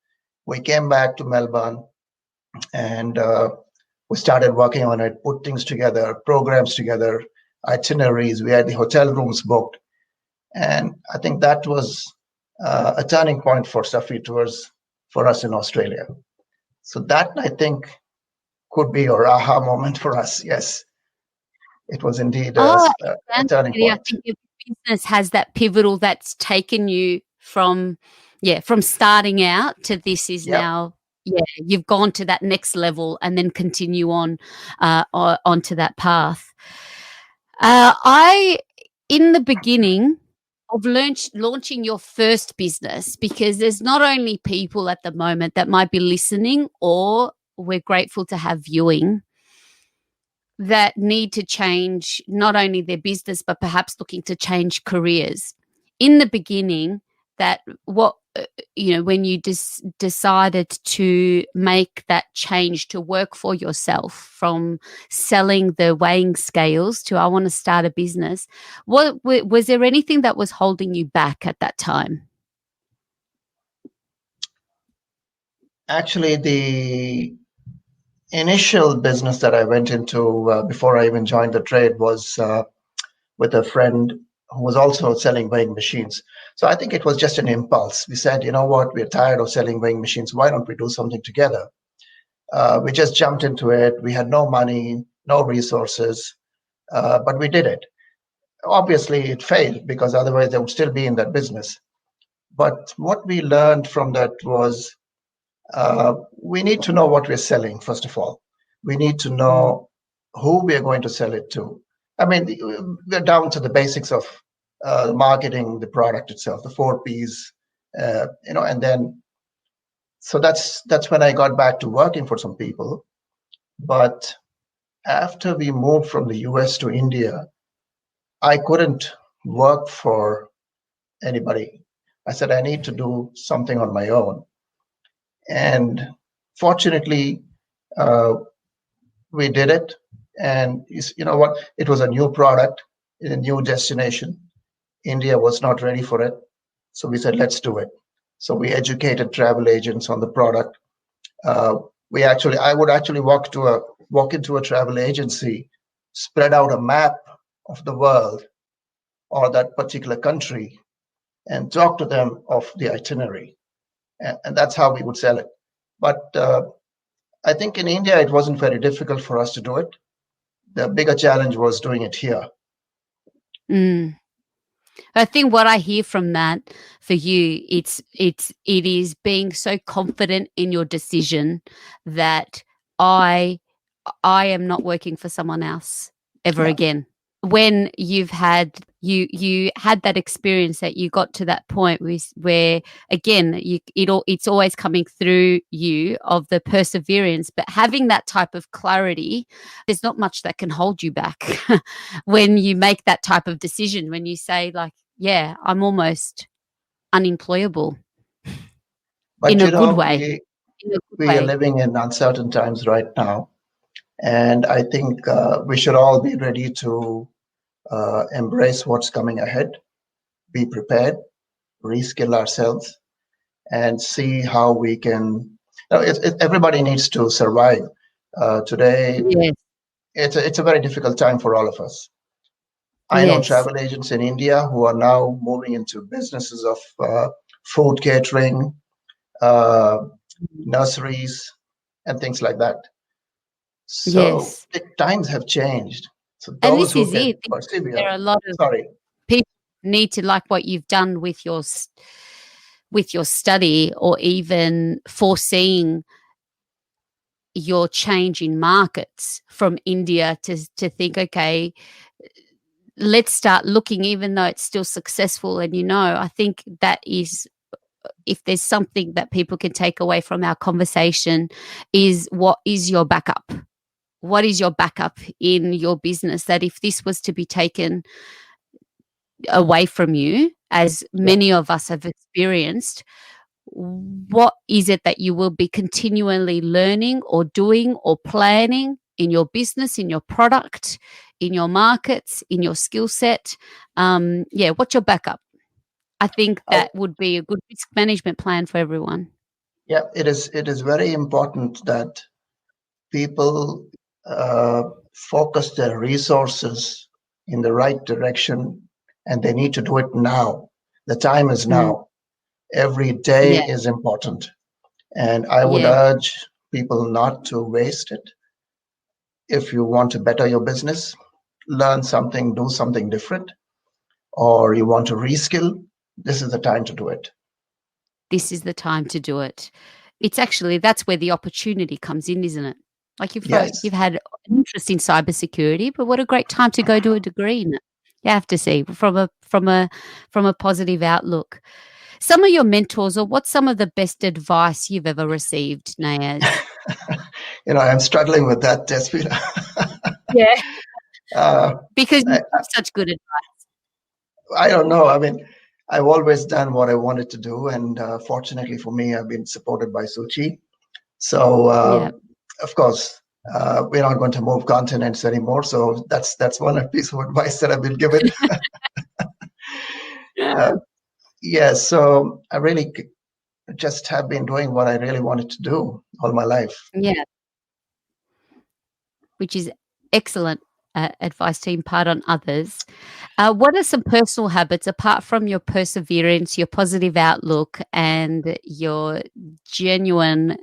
We came back to Melbourne and we started working on it, put things together, programs together, itineraries. We had the hotel rooms booked. And I think that was a turning point for Safir Tours for us in Australia. So that, I think, could be your aha moment for us. Yes, it was indeed Oh, a turning I point. think your business has that pivotal that's taken you from, from starting out to this is Yep. now, you've gone to that next level and then continue on onto that path. I, in the beginning of launching your first business, because there's not only people at the moment that might be listening, or we're grateful to have viewing, that need to change not only their business, but perhaps looking to change careers. In the beginning, that what, when you decided to make that change to work for yourself, from selling the weighing scales to I want to start a business, what was there anything that was holding you back at that time? Actually, the initial business that I went into before I even joined the trade was with a friend who was also selling weighing machines. So I think it was just an impulse. We said, you know what, we're tired of selling weighing machines. Why don't we do something together? We just jumped into it. We had no money, no resources, but we did it. Obviously, it failed because otherwise they would still be in that business. But what we learned from that was we need to know what we're selling, first of all. We need to know who we are going to sell it to. I mean, we're down to the basics of marketing the product itself, the 4 Ps, and then, so that's when I got back to working for some people. But after we moved from the US to India, I couldn't work for anybody. I said, I need to do something on my own. And fortunately, uh, we did it. And you know what? It was a new product in a new destination. India was not ready for it. So we said, let's do it. So we educated travel agents on the product. I would actually walk into a travel agency, spread out a map of the world or that particular country, and talk to them of the itinerary. And that's how we would sell it. But I think in India, it wasn't very difficult for us to do it. The bigger challenge was doing it here. I think what I hear from that for you, it is being so confident in your decision that I am not working for someone else ever Yeah. again. When you've had you had that experience, that you got to that point where again it's always coming through you of the perseverance, but having that type of clarity, there's not much that can hold you back when you make that type of decision, when you say like, yeah, I'm almost unemployable But in a good we way. In a good we are way. living in uncertain times right now, and I think we should all be ready to embrace what's coming ahead, be prepared, reskill ourselves, and see how we can. Everybody needs to survive. Today, Yes. it's a very difficult time for all of us. I know Yes. travel agents in India who are now moving into businesses of food catering, uh, nurseries, and things like that. So Yes. the times have changed. So And those this who is can it. There persevere, are a lot of sorry, people need to, like what you've done with your study, or even foreseeing your change in markets from India to think, okay, let's start looking, even though it's still successful. And I think that is, if there's something that people can take away from our conversation, is what is your backup? What is your backup in your business, that if this was to be taken away from you, as yeah, many of us have experienced, what is it that you will be continually learning or doing or planning in your business, in your product, in your markets, in your skill set? What's your backup? I think I, that would be a good risk management plan for everyone. yeah, it is. It is very important that people uh, focus their resources in the right direction, and they need to do it now. The time is Mm, now. Every day yeah, is important. And I would yeah, urge people not to waste it. If you want to better your business, learn something, do something different, or you want to reskill, this is the time to do it. This is the time to do it. It's actually, that's where the opportunity comes in, isn't it? Like you've Yes. had an interest in cybersecurity, but what a great time to go do a degree in it. You have to see from a positive outlook. Some of your mentors, or what's some of the best advice you've ever received, Nayaz? I'm struggling with that, Despina. Yeah. uh, Because you I, give such good advice. I don't know. I mean, I've always done what I wanted to do, and fortunately for me, I've been supported by Suchi. So, Yeah. of course, we're not going to move continents anymore. So that's one piece of advice that I've been given. Yeah. Yeah, so I really just have been doing what I really wanted to do all my life. Yeah. Which is excellent advice to impart on others. What are some personal habits, apart from your perseverance, your positive outlook, and your genuine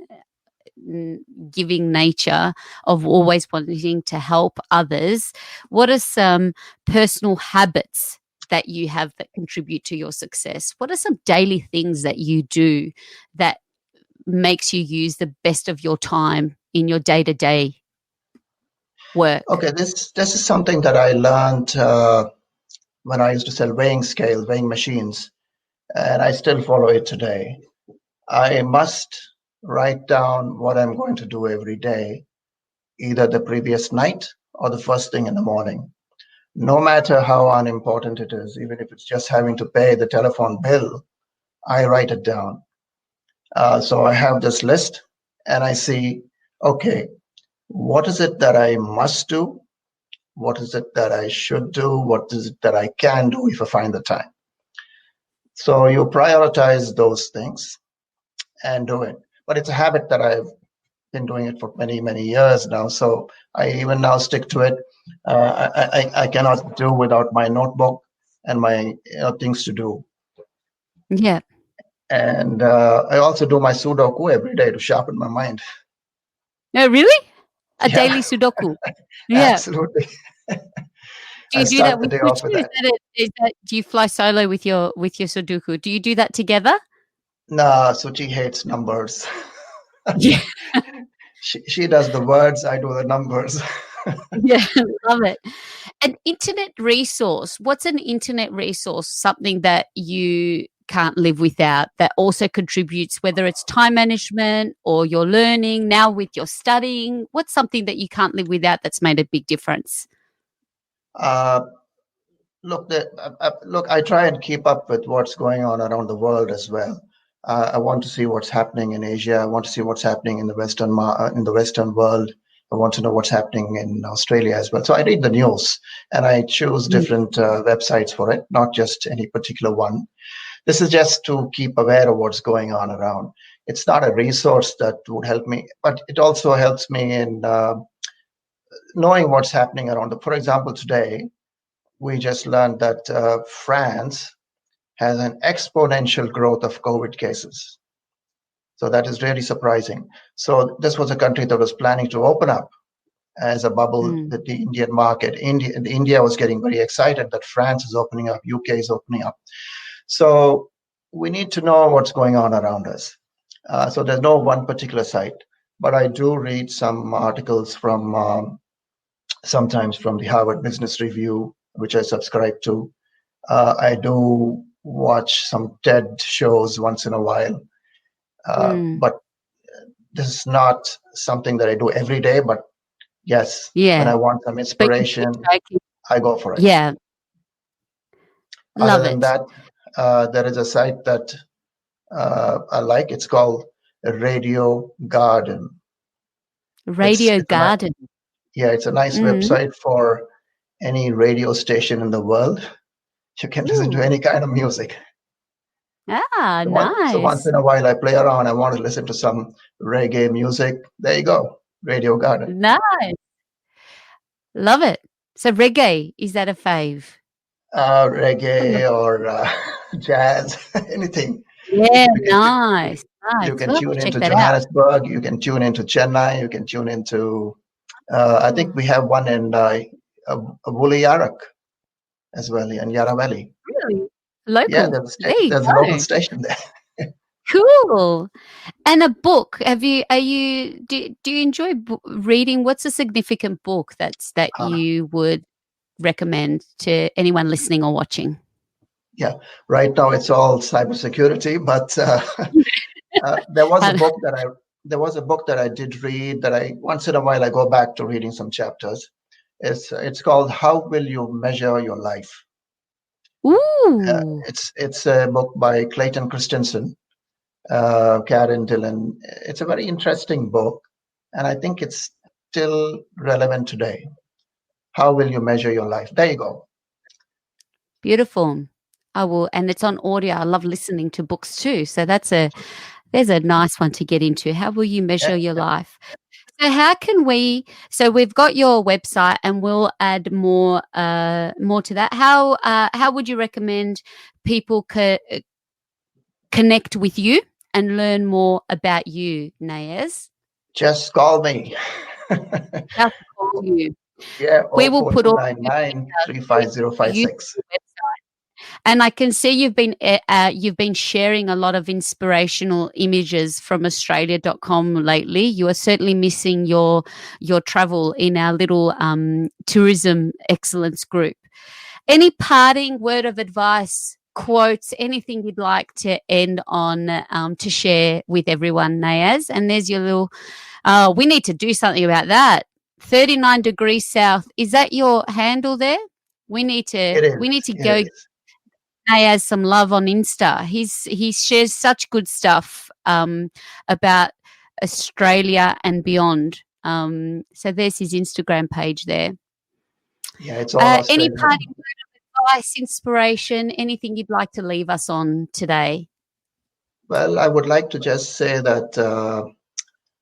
giving nature of always wanting to help others? What are some personal habits that you have that contribute to your success? What are some daily things that you do that makes you use the best of your time in your day-to-day work? Okay, this is something that I learned when I used to sell weighing machines, and I still follow it today. I must write down what I'm going to do every day, either the previous night or the first thing in the morning. No matter how unimportant it is, even if it's just having to pay the telephone bill, I write it down. So I have this list and I see, okay, what is it that I must do? What is it that I should do? What is it that I can do if I find the time? So you prioritize those things and do it. But it's a habit that I've been doing it for many, many years now. So I even now stick to it. I cannot do without my notebook and my things to do. Yeah. And I also do my Sudoku every day to sharpen my mind. No, really? A Yeah, daily Sudoku? Yeah. absolutely. Do I you do that start the with day off with Suchi? that. Is that do you fly solo with your Sudoku? Do you do that together? Nah, Suchi hates numbers. Yeah. She does the words, I do the numbers. Yeah, love it. An internet resource. What's an internet resource? Something that you can't live without that also contributes, whether it's time management or your learning, now with your studying. What's something that you can't live without that's made a big difference? Uh, look, I try and keep up with what's going on around the world as well. I want to see what's happening in Asia. I want to see what's happening in the in the Western world. I want to know what's happening in Australia as well. So I read the news and I choose Mm. different websites for it, not just any particular one. This is just to keep aware of what's going on around. It's not a resource that would help me, but it also helps me in knowing what's happening around. For example, today we just learned that France has an exponential growth of COVID cases. So that is really surprising. So this was a country that was planning to open up as a bubble Mm. with the Indian market. India was getting very excited that France is opening up, UK is opening up. So we need to know what's going on around us. So there's no one particular site, but I do read some articles from sometimes from the Harvard Business Review, which I subscribe to. I do watch some TED shows once in a while, Mm. but this is not something that I do every day. But yes, when Yeah. I want some But you keep inspiration, tracking. I go for it. Yeah. Other Love than it. that, there is a site that I like. It's called Radio Garden. Radio It's a Garden. yeah, it's a nice Mm. website for any radio station in the world. You can listen to Ooh. any kind of music. Ah, So once nice. in a while, I play around. I want to listen to some reggae music. There you go, Radio Garden. Nice. Love it. So reggae, is that a fave? I love Reggae or jazz, anything. Yeah, You can pick. nice, You Nice. can We'll have tune to check into that out. Johannesburg. You can tune into Chennai. You can tune into, I think Oh, we have one in Woolly as well, in Yarra Valley. really? Yeah, Local. There you there's a local go. station there. Cool. And a book. Do you enjoy reading? What's a significant book that Uh, you would recommend to anyone listening or watching? yeah, right now it's all cybersecurity, but there was a Um, book that I did read that I once in a while I go back to reading some chapters. It's called How Will You Measure Your Life? ooh, It's a book by Clayton Christensen, Karen Dillon. It's a very interesting book, and I think it's still relevant today. How will you measure your life? There you go. beautiful. I will, and it's on audio. I love listening to books too. So there's a nice one to get into. How will you measure your life? So how can we? So we've got your website, and we'll add more to that. How would you recommend people connect with you and learn more about you, Nayaz? Just call me. How to call you? Yeah, We will put all the 04299 links to you, 35056. and I can see you've been sharing a lot of inspirational images from Australia.com lately. You are certainly missing your travel in our little tourism excellence group. Any parting word of advice, quotes, anything you'd like to end on to share with everyone, Nayaz? And there's your little. We need to do something about that. 39 degrees south. Is that your handle there? We need to. It We need is. to It go is. has some love on Insta. He shares such good stuff about Australia and beyond. So there's his Instagram page there. Yeah, it's all Any Australian. parting advice, inspiration, anything you'd like to leave us on today? Well, I would like to just say that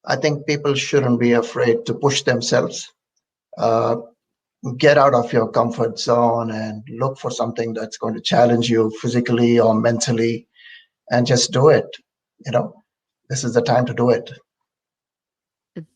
I think people shouldn't be afraid to push themselves. Uh, get out of your comfort zone and look for something that's going to challenge you physically or mentally, and just do it. You know, this is the time to do it.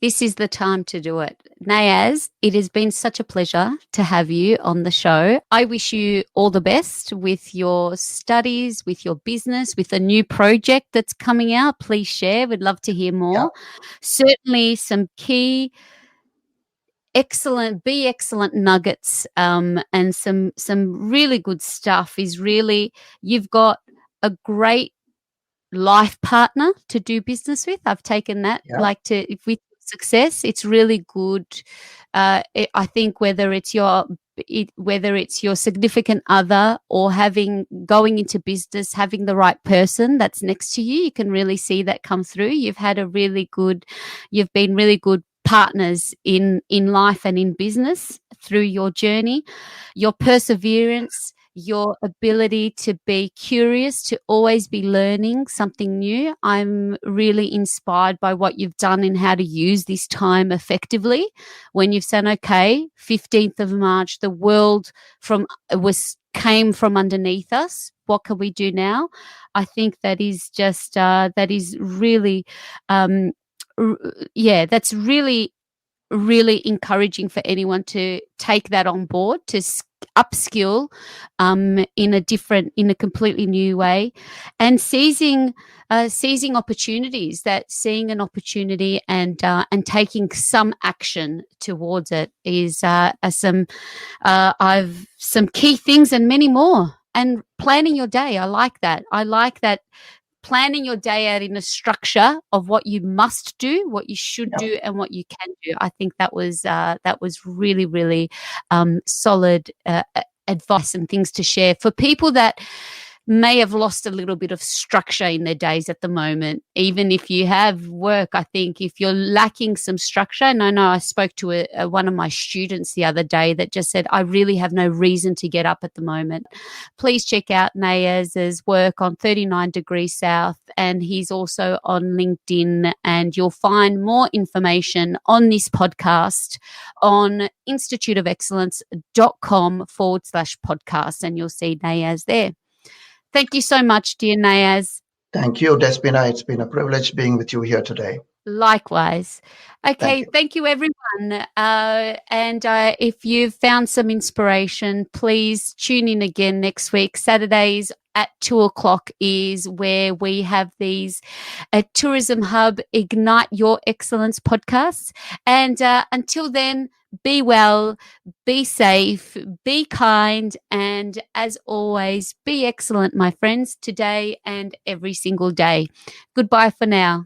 This is the time to do it. Nayaz, it has been such a pleasure to have you on the show. I wish you all the best with your studies, with your business, with a new project that's coming out. Please share. We'd love to hear Yeah, more. Certainly some key excellent nuggets and some really good stuff is really you've got a great life partner to do business with. I've taken that yeah, like to if with success, it's really good. I think whether it's your significant other or going into business, having the right person that's next to you, you can really see that come through. You've been really good partners in life and in business through your journey, your perseverance, your ability to be curious, to always be learning something new. I'm really inspired by what you've done and how to use this time effectively. When you've said, okay, 15th of March, the world came from underneath us. What can we do now? I think that is just that is really that's really encouraging for anyone to take that on board, to upskill in a completely new way, and seizing opportunities. That seeing an opportunity and taking some action towards it is I've some key things and many more. And planning your day, I like that. Planning your day out in a structure of what you must do, what you should yeah. do, and what you can do. I think that was really, really solid advice and things to share for people that may have lost a little bit of structure in their days at the moment. Even if you have work, I think if you're lacking some structure, and I know I spoke to one of my students the other day that just said, I really have no reason to get up at the moment. Please check out Nayaz's work on 39 Degrees South, and he's also on LinkedIn, and you'll find more information on this podcast on instituteofexcellence.com/podcast, and you'll see Nayaz there. Thank you so much, dear Nayaz. Thank you, Despina. It's been a privilege being with you here today. Likewise. Okay, Thank you. thank you, everyone. And if you've found some inspiration, please tune in again next week. Saturdays at 2:00 is where we have these Tourism Hub Ignite Your Excellence podcasts. And until then, be well, be safe, be kind, and as always, be excellent, my friends, today and every single day. Goodbye for now.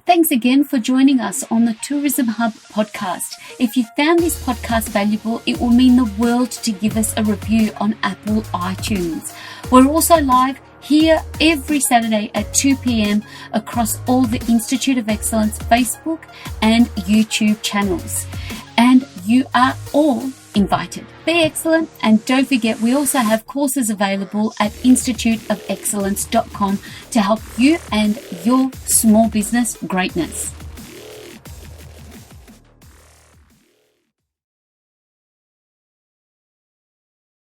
Thanks again for joining us on the Tourism Hub podcast. If you found this podcast valuable, it will mean the world to give us a review on Apple iTunes. We're also live here every Saturday at 2 p.m. across all the Institute of Excellence Facebook and YouTube channels. And you are all invited. Be excellent, and don't forget we also have courses available at instituteofexcellence.com to help you and your small business greatness.